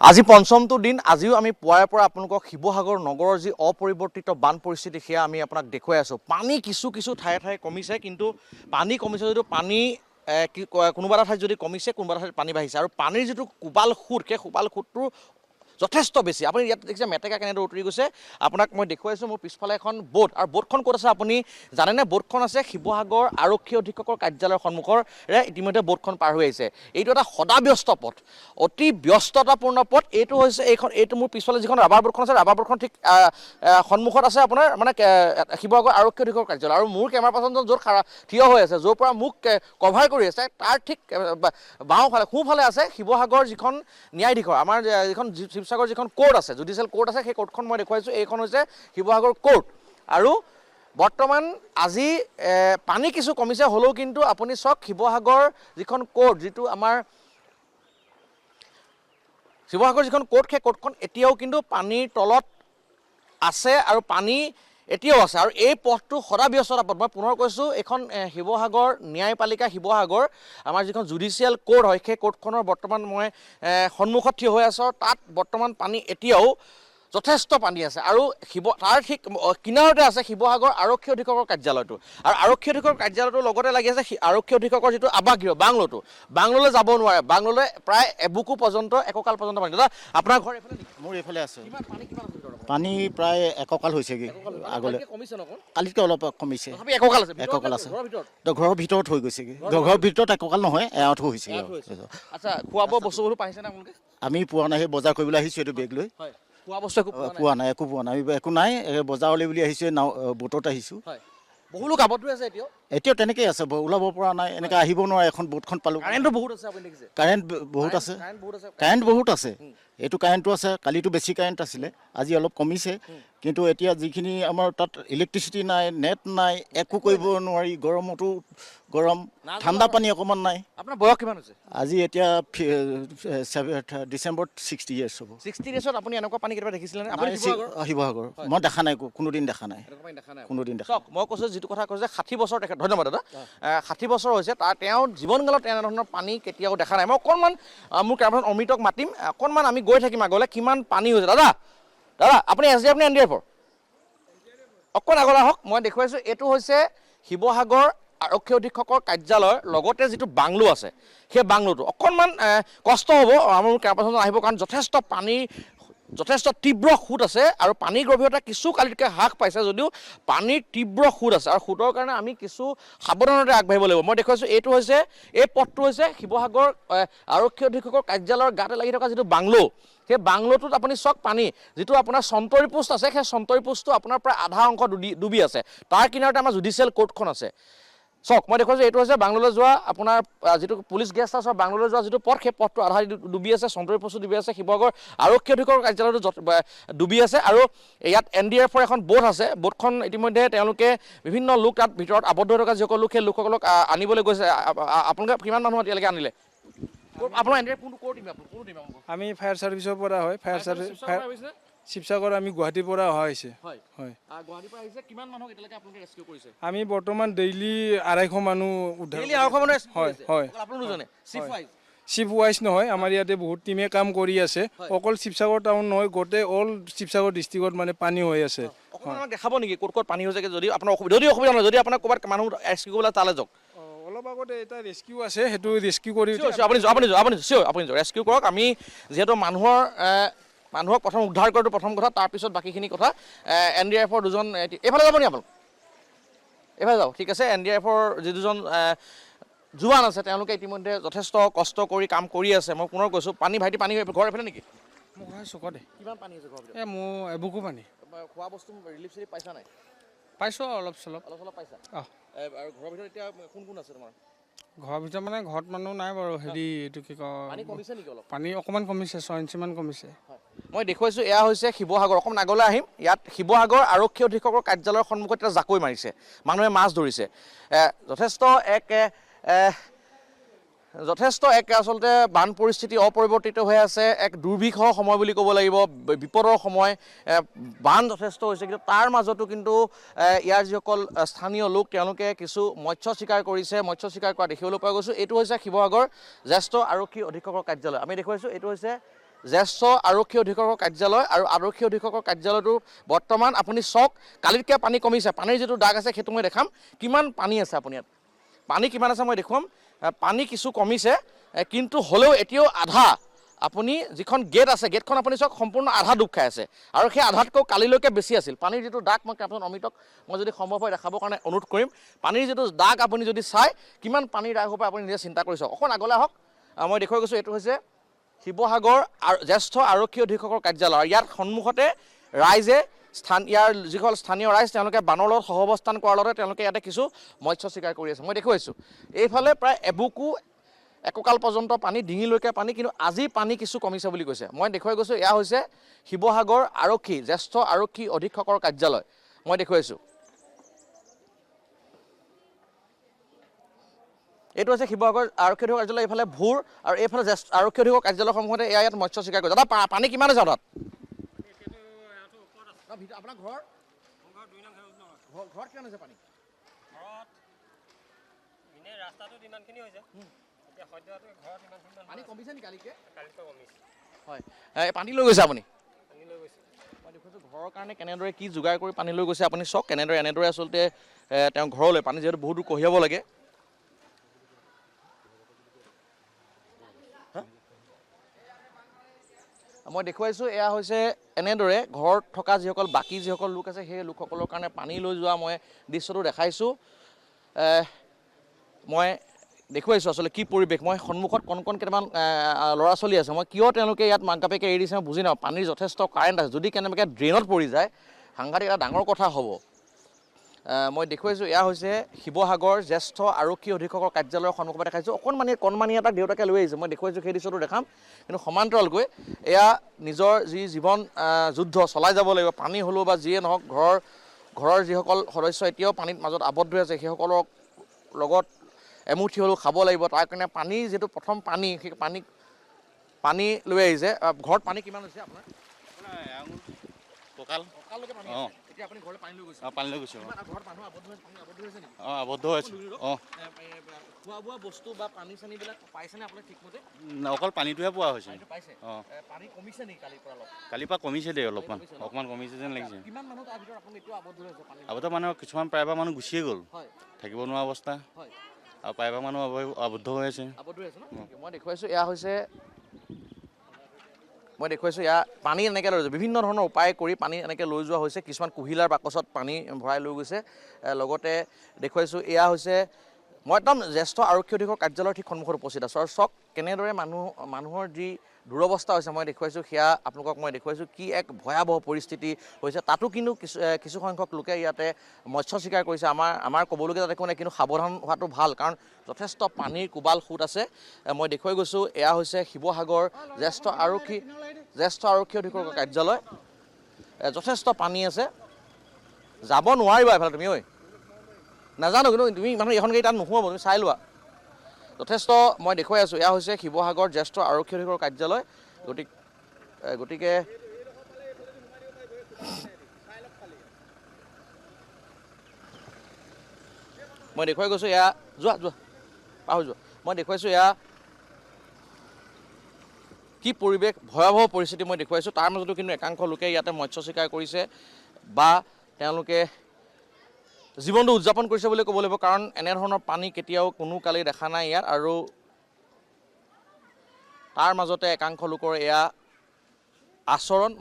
আজি পঞ্চমটো দিন আজিও আমি পুৱাৰ পৰা আপোনালোকক শিৱসাগৰ নগৰৰ যি অপৰিৱৰ্তিত বান পৰিস্থিতি সেয়া আমি আপোনাক দেখুৱাই আছোঁ। পানী কিছু কিছু ঠায়ে ঠায়ে কমিছে, কিন্তু পানী কমিছে যদিও পানী কোনোবা এটা ঠাইত যদি কমিছে, কোনোবা এটা ঠাইত পানী বাঢ়িছে। আৰু পানীৰ যিটো কোবাল সোঁত, সেই কোবাল সোঁতটো যথেষ্ট বেছি। আপুনি ইয়াত দেখিছে মেটেকা কেনেদৰে উতৰি গৈছে, আপোনাক মই দেখুৱাইছোঁ। মোৰ পিছফালে এখন বোট, আৰু বোটখন ক'ত আছে আপুনি জানেনে? বোটখন আছে শিৱসাগৰ আৰক্ষী অধীক্ষকৰ কাৰ্যালয়ৰ সন্মুখৰে ইতিমধ্যে বোটখন পাৰ হৈ আহিছে। এইটো এটা সদাব্যস্ত পথ, অতি ব্যস্ততাপূৰ্ণ পথ। এইটো হৈছে এইটো মোৰ পিছফালে যিখন ৰাবাৰ বোটখন আছে, ৰাবাৰ বোটখন ঠিক সন্মুখত আছে আপোনাৰ মানে শিৱসাগৰ আৰক্ষী অধীক্ষকৰ কাৰ্যালয়। আৰু মোৰ কেমেৰা পাৰ্চনজন য'ত থিয় হৈ আছে, য'ৰ পৰা মোক কভাৰ কৰি আছে, তাৰ ঠিক বাওঁফালে সোঁফালে আছে শিৱসাগৰ যিখন ন্যায়াধীশৰ, আমাৰ যিখন শিৱসাগৰ যিখন কোৰ্ট আছে, জুডিচিয়েল কোৰ্ট আছে, সেই কোৰ্টখন মই দেখুৱাইছোঁ। এইখন হৈছে শিৱসাগৰ কোৰ্ট। আৰু বৰ্তমান আজি পানী কিছু কমিছে, হ'লেও কিন্তু আপুনি চাওক শিৱসাগৰ যিখন কোৰ্ট, যিটো আমাৰ শিৱসাগৰ যিখন কোৰ্ট, সেই কোৰ্টখন এতিয়াও কিন্তু পানীৰ তলত আছে আৰু পানী এতিয়াও আছে। আৰু এই পথটো সদাব্যস্ততা পথ। মই পুনৰ কৈছোঁ, এইখন শিৱসাগৰ ন্যায়পালিকা শিৱসাগৰ আমাৰ যিখন জুডিচিয়েল কোৰ্ট হয়, সেই কোৰ্টখনৰ বৰ্তমান মই সন্মুখত থিয় হৈ আছোঁ। তাত বৰ্তমান পানী এতিয়াও যথেষ্ট পানী আছে। আৰু তাৰ ঠিক কিনাৰতে আছে শিৱসাগৰ আৰক্ষী অধীক্ষকৰ কাৰ্যালয়টো। আৰু আৰক্ষী অধীক্ষকৰ কাৰ্যালয়টোৰ লগতে লাগি আছে আৰক্ষী অধীক্ষকৰ যিটো আৱাসগৃহ বাংলোটো। বাংলোলৈ যাব নোৱাৰে, বাংলোলৈ প্ৰায় এবুকু পৰ্যন্ত, একঁকাল পৰ্যন্ত পানী। দাদা, আপোনাৰ ঘৰ এইফালে নেকি? মোৰ এইফালে আছে। পানী কিমান আছে? পানী প্ৰায় একঁকাল হৈছেগৈ আগলৈ। কমিছে নকণ? কালিতকৈ অলপ কমিছে। তথাপি একঁকাল আছে? একঁকাল আছে। ঘৰৰ ভিতৰত? ঘৰৰ ভিতৰত হৈ গৈছেগৈ। ঘৰৰ ভিতৰত একঁকাল নহয়, এৱাঠো হৈছেগৈ। আচ্ছা, খোৱা বোৱা বস্তুবোৰ পাইছেনে আপোনালোকে? আমি পোৱা নাই, সেই বজাৰ কৰিবলৈ আহিছোঁ এইটো বেগ লৈ। হয়, খোৱা বস্তু একো পোৱা নাই, একো পোৱা নাই। একো নাই, বজাৰলৈ বুলি আহিছোঁ, বোটত আহিছোঁ। হয়, বহু লোক আবদ্ধ হৈ আছে এতিয়াও? এতিয়াও তেনেকেই আছে, ওলাব পৰা নাই, এনেকৈ আহিব নোৱাৰে। এখন বোটখন পালোঁ। কাৰেণ্টটো বহুত আছে, আপুনি দেখিছে? কাৰেণ্ট বহুত আছে, কাৰেণ্ট বহুত আছে। এইটো কাৰেণ্টটো আছে, কালিতো বেছি কাৰেণ্ট আছিলে, আজি অলপ কমিছে। কিন্তু এতিয়া যিখিনি আমাৰ তাত ইলেক্ট্ৰিচিটি নাই, নেট নাই, একো কৰিব নোৱাৰি। গৰমতো গৰম, ঠাণ্ডা পানী অকণমান নাই। আপোনাৰ বয়স কিমান হৈছে? আজি এতিয়া ডিচেম্বৰত 60 years হ'ব। 60 yearsত আপুনি এনেকুৱা পানী কেতিয়াবা দেখিছিলেনে? আপুনি শিৱসাগৰ মই দেখা নাই, কোনোদিন দেখা নাই, কোনোদিন দেখা নাই। মই কৈছোঁ যিটো কথা কৈছে 60 বছৰ তেখেত, ধন্যবাদ দাদা। 60 বছৰ হৈছে, তেওঁৰ জীৱনকালত এনেধৰণৰ পানী কেতিয়াও দেখা নাই। মই অকণমান মোৰ কেমেৰাখন অমৃতক মাতিম, অকণমান আমি গৈ থাকিম আগলৈ, কিমান পানী হৈছে। দাদা, আপুনি SDF নে NDF? অকণ আগলৈ আহক, মই দেখুৱাইছোঁ। এইটো হৈছে শিৱসাগৰ আৰক্ষী অধীক্ষকৰ কাৰ্যালয়ৰ লগতে যিটো বাংলো আছে, সেই বাংলোটো অকণমান কষ্ট হ'ব মোৰ কেমেৰা পাৰ্চনজন আহিব, কাৰণ যথেষ্ট পানীৰ যথেষ্ট তীব্ৰ সোঁত আছে। আৰু পানীৰ গভীৰতা কিছু কালিতকৈ হ্ৰাস পাইছে যদিও পানীৰ তীব্ৰ সোঁত আছে। আৰু সোঁতৰ কাৰণে আমি কিছু সাৱধানতে আগবাঢ়িব লাগিব। মই দেখুৱাইছোঁ, এই পথটো হৈছে শিৱসাগৰ আৰক্ষী অধীক্ষকৰ কাৰ্যালয়ৰ গাতে লাগি থকা যিটো বাংলো, সেই বাংলোটোত আপুনি চাওক পানী, যিটো আপোনাৰ চন্তৰী পোষ্ট আছে, সেই চন্তৰী পোষ্টটো আপোনাৰ প্ৰায় আধা অংশ ডুবি আছে। তাৰ কিনাৰতে আমাৰ জুডিচিয়েল কোৰ্টখন আছে। চাওক, মই দেখুৱাইছোঁ, এইটো হৈছে বাংলোলৈ যোৱা আপোনাৰ যিটো পুলিচ গেষ্ট হাউচৰ বাংলোলৈ যোৱা যিটো পথ, সেই পথটো আধা ডুবি আছে, চন্তৰী পোষ্টটো ডুবি আছে, শিৱসাগৰ আৰক্ষী অধীক্ষকৰ কাৰ্যালয়টো ডুবি আছে। আৰু ইয়াত NDFৰ এখন বোট আছে। বোটখন ইতিমধ্যে তেওঁলোকে বিভিন্ন লোক তাত ভিতৰত আবদ্ধ হৈ থকা যিসকল লোক, সেই লোকসকলক আনিবলৈ গৈছে। আপোনালোকে কিমান মানুহ এতিয়ালৈকে আনিলে? আপোনাৰ NDF কোনটো টিম? আমি ফায়াৰ ছাৰ্ভিচৰ পৰা হয়। ফায়াৰ ছাৰ্ভিচ শিৱসাগৰ, আমি গুৱাহাটীৰ পৰা অহা হৈছে। হয়, গুৱাহাটীৰ পৰা আহিছে। কিমান মানুহক এতিয়ালৈকে আপোনালোকে ৰেস্কিউ কৰিছে? আমি বৰ্তমান ডেইলি 250 মানুহ উদ্ধাৰ কৰিছোঁ। 250 মানুহ ৰেস্কিউ হয়, কৰিছে? হয়। আপোনালোক দুজনে চিফ ৱাইজ নহয়, আমাৰ ইয়াতে বহুত টিমে কাম কৰি আছে। অকল শিৱসাগৰ টাউন নহয়, গোটেই অল শিৱসাগৰ ডিষ্ট্ৰিক্টত মানে পানী হৈ আছে। অকণমান আমাক দেখাব নেকি ক'ত ক'ত পানী হৈছে? যদি আপোনাৰ অসুবিধা নহয়, যদি আপোনাৰ ক'ৰবাত মানুহ ৰেস্কিউ কৰিবলৈ তালৈ যাওক। অলপ আগতে এটা ৰেস্কিউ আছে, সেইটো ৰেস্কিউ কৰি আপুনি ৰেস্কিউ কৰক। আমি যিহেতু মানুহক প্ৰথম উদ্ধাৰ কৰাটো প্ৰথম কথা, তাৰপিছত বাকীখিনি কথা। NDFৰ দুজন এইফালে যাব নি আপোনালোক? এইফালে যাব, ঠিক আছে। NDFৰ যি দুজন জোৱান আছে, তেওঁলোকে ইতিমধ্যে যথেষ্ট কষ্ট কৰি কাম কৰি আছে। মই পুনৰ কৈছোঁ, পানী ঘৰ এইফালে নেকি? মোৰ ঘৰ চুকতে। কিমান পানী হৈছে ঘৰৰ ভিতৰত? মোৰ এবুকু পানী। খোৱা বস্তু ৰিলিফ চিলিফ পাইছা নাই? পাইছোঁ অলপ চলপ পাইছা? আৰু ঘৰৰ ভিতৰত এতিয়া কোন কোন আছে তোমাৰ? ঘৰৰ ভিতৰত মানে ঘৰত মানুহ নাই বাৰু। এইটো কি কয়, পানী কমিছে নেকি অলপ? পানী অকণমান কমিছে, 6 ইঞ্চিমান কমিছে। মই দেখুৱাইছোঁ, এয়া হৈছে শিৱসাগৰ। অকণমান আগলৈ আহিম। ইয়াত শিৱসাগৰ আৰক্ষী অধীক্ষকৰ কাৰ্যালয়ৰ সন্মুখত এটা জাকৈ মাৰিছে, মানুহে মাছ ধৰিছে। যথেষ্ট আচলতে বান পৰিস্থিতি অপৰিৱৰ্তিত হৈ আছে। এক দুৰ্ভিক্ষৰ সময় বুলি ক'ব লাগিব, বিপদৰ সময়। বান যথেষ্ট হৈছে, কিন্তু তাৰ মাজতো কিন্তু ইয়াৰ যিসকল স্থানীয় লোক, তেওঁলোকে কিছু মৎস্য চিকাৰ কৰিছে, মৎস্য চিকাৰ কৰা দেখিবলৈ পোৱা গৈছোঁ। এইটো হৈছে শিৱসাগৰ জ্যেষ্ঠ আৰক্ষী অধীক্ষকৰ কাৰ্যালয়। আমি দেখুৱাইছোঁ, এইটো হৈছে জ্যেষ্ঠ আৰক্ষী অধীক্ষকৰ কাৰ্যালয় আৰু আৰক্ষী অধীক্ষকৰ কাৰ্যালয়টো বৰ্তমান আপুনি চাওক কালিতকৈ পানী কমিছে পানীৰ যিটো দাগ আছে সেইটো মই দেখাম কিমান পানী আছে আপুনি ইয়াত পানী কিমান আছে মই দেখুৱাম পানী কিছু কমিছে কিন্তু হ'লেও এতিয়াও আধা আপুনি যিখন গেট আছে গেটখন আপুনি চাওক সম্পূৰ্ণ আধা ডুব খাই আছে আৰু সেই আধাতকৈ কালিলৈকে বেছি আছিল পানীৰ যিটো দাগ মই কেপ্টেইন অমিতক মই যদি সম্ভৱ হয় দেখাবৰ কাৰণে অনুৰোধ কৰিম পানীৰ যিটো দাগ আপুনি যদি চাই কিমান পানীৰ দাগ হ'ব আপুনি নিজে চিন্তা কৰি চাওক অকণ আগলৈ আহক মই দেখুৱাই গৈছোঁ এইটো হৈছে শিৱসাগৰ জ্যেষ্ঠ আৰক্ষী অধীক্ষকৰ কাৰ্যালয় ইয়াৰ সন্মুখতে ৰাইজে ইয়াৰ যিসকল স্থানীয় ৰাইজ তেওঁলোকে বানৰ লগত সহাৱস্থান কৰাৰ লগতে তেওঁলোকে ইয়াতে কিছু মৎস্য চিকাৰ কৰি আছে মই দেখুৱাইছোঁ এইফালে প্ৰায় এবুকু এককাল পৰ্যন্ত পানী ডিঙিলৈকে পানী কিন্তু আজি পানী কিছু কমিছে বুলি কৈছে মই দেখুৱাই গৈছোঁ এয়া হৈছে শিৱসাগৰ আৰক্ষী জ্যেষ্ঠ আৰক্ষী অধীক্ষকৰ কাৰ্যালয় মই দেখুৱাইছোঁ এইটো হৈছে শিৱসাগৰ আৰক্ষী অধীক্ষক কাৰ্যালয় এইফালে ভোৰ আৰু এইফালে আৰক্ষী অধীক্ষক কাৰ্যালয় সন্মুখতে ইয়াত মৎস্য চিকাৰ কৰে দাদা পানী কিমান আছে তাত আপোনাৰ ঘৰ ঘৰত কিমান হৈছে পানী পানী কমিছে নেকি কালিকে হয় পানী লৈ গৈছে আপুনি মই দেখুৱাইছোঁ ঘৰৰ কাৰণে কেনেদৰে কি যোগাৰ কৰি পানী লৈ গৈছে আপুনি চাওক কেনেদৰে এনেদৰে আচলতে তেওঁ ঘৰলৈ পানী যিহেতু বহুত দূৰ কঢ়িয়াব লাগে মই দেখুৱাইছোঁ এয়া হৈছে এনেদৰে ঘৰত থকা যিসকল বাকী যিসকল লোক আছে সেই লোকসকলৰ কাৰণে পানী লৈ যোৱা মই দৃশ্যটো দেখাইছোঁ মই দেখুৱাইছোঁ আচলতে কি পৰিৱেশ মই সন্মুখত কণ কেইটামান ল'ৰা ছোৱালী আছে মই কিয় তেওঁলোকে ইয়াত মাক বাপেকে এৰি দিছে মই বুজি নাপাওঁ পানীৰ যথেষ্ট কাৰেণ্ট আছে যদি কেনেবাকৈ ড্ৰেইনত পৰি যায় সাংঘাতিক এটা ডাঙৰ কথা হ'ব মই দেখুৱাইছোঁ এয়া হৈছে শিৱসাগৰ জ্যেষ্ঠ আৰক্ষী অধীক্ষকৰ কাৰ্যালয়ৰ সন্মুখত দেখাইছোঁ কণমানি এটাক দেউতাকে লৈ আহিছে মই দেখুৱাইছোঁ সেই দৃশ্যটো দেখাম কিন্তু সমান্তৰালকৈ এয়া নিজৰ যি জীৱন যুদ্ধ চলাই যাব লাগিব পানী হ'লেও বা যিয়ে নহওক ঘৰৰ যিসকল সদস্য এতিয়াও পানীত মাজত আবদ্ধ হৈ আছে সেইসকলৰ লগত এমুঠি হ'লেও খাব লাগিব তাৰ কাৰণে পানীৰ যিটো প্ৰথম পানী সেই পানী লৈ আহিছে ঘৰত পানী কিমান হৈছে আপোনাৰ কঁকাললৈকে পানী এতিয়া আপুনি ঘৰলৈ পানী লৈ গৈছে পানী লৈ গৈছোঁ ঘৰত মানুহ আবদ্ধ হৈছে নেকি আবদ্ধ হৈছে খোৱা বোৱা বস্তু বা পানী চানীবিলাক পাইছেনে আপোনাৰ ঠিকমতে অকল পানীটোহে পোৱা হৈছে পাইছে পানী কমিছে নেকি কালিৰ পৰা অলপ কালিৰ পৰা কমিছে দেই অকণমান কমিছে যেন লাগিছে কিমান মানুহ তাৰ ভিতৰত আপুনি এতিয়া আবদ্ধ হৈ আছে পানী আগতে মানুহ কিছুমান প্ৰায়ভাগ মানুহ গুচিয়ে গ'ল হয় থাকিব নোৱাৰা অৱস্থা হয় আৰু প্ৰায়ভাগ মানুহ আবদ্ধ হৈ আছে আবদ্ধ হৈ আছে ন মই দেখুৱাইছোঁ এয়া হৈছে মই দেখুৱাইছোঁ এয়া পানী এনেকৈ লৈ গৈছে বিভিন্ন ধৰণৰ উপায় কৰি পানী এনেকৈ লৈ যোৱা হৈছে কিছুমান কুহিলাৰ বাকচত পানী ভৰাই লৈ গৈছে লগতে দেখুৱাইছোঁ এয়া হৈছে মই একদম জ্যেষ্ঠ আৰক্ষী অধীক্ষকৰ কাৰ্যালয়ৰ ঠিক সন্মুখত উপস্থিত আছোঁ আৰু চাওক কেনেদৰে মানুহৰ যি দুৰৱস্থা হৈছে মই দেখুৱাইছোঁ সেয়া আপোনালোকক মই দেখুৱাইছোঁ কি এক ভয়াৱহ পৰিস্থিতি হৈছে তাতো কিন্তু কিছু সংখ্যক লোকে ইয়াতে মৎস্য চিকাৰ কৰিছে আমাৰ ক'বলগীয়া তাতে একো নাই কিন্তু সাৱধান হোৱাটো ভাল কাৰণ যথেষ্ট পানীৰ কোবাল সোঁত আছে মই দেখুৱাই গৈছোঁ এয়া হৈছে শিৱসাগৰ জ্যেষ্ঠ আৰক্ষী অধীক্ষকৰ কাৰ্যালয় যথেষ্ট পানী আছে যাব নোৱাৰিবা এফালে তুমি ঐ নাজানো কিন্তু তুমি মানুহ এখন গাড়ী তাত নোসোমাব তুমি চাই লোৱা যথেষ্ট মই দেখুৱাই আছোঁ এয়া হৈছে শিৱসাগৰ জ্যেষ্ঠ আৰক্ষী অধীক্ষকৰ কাৰ্যালয় গতিকে মই দেখুৱাই গৈছোঁ এয়া যোৱা পাহৰি যোৱা মই দেখুৱাইছোঁ এয়া কি পৰিৱেশ ভয়াৱহ পৰিস্থিতি মই দেখুৱাইছোঁ তাৰ মাজতো কিন্তু একাংশ লোকে ইয়াতে মৎস্য চিকাৰ কৰিছে বা তেওঁলোকে জীৱনটো উদযাপন কৰিছে বুলি ক'ব লাগিব কাৰণ এনেধৰণৰ পানী কেতিয়াও কোনো কালি দেখা নাই ইয়াত আৰু তাৰ মাজতে একাংশ লোকৰ এয়া আচৰণ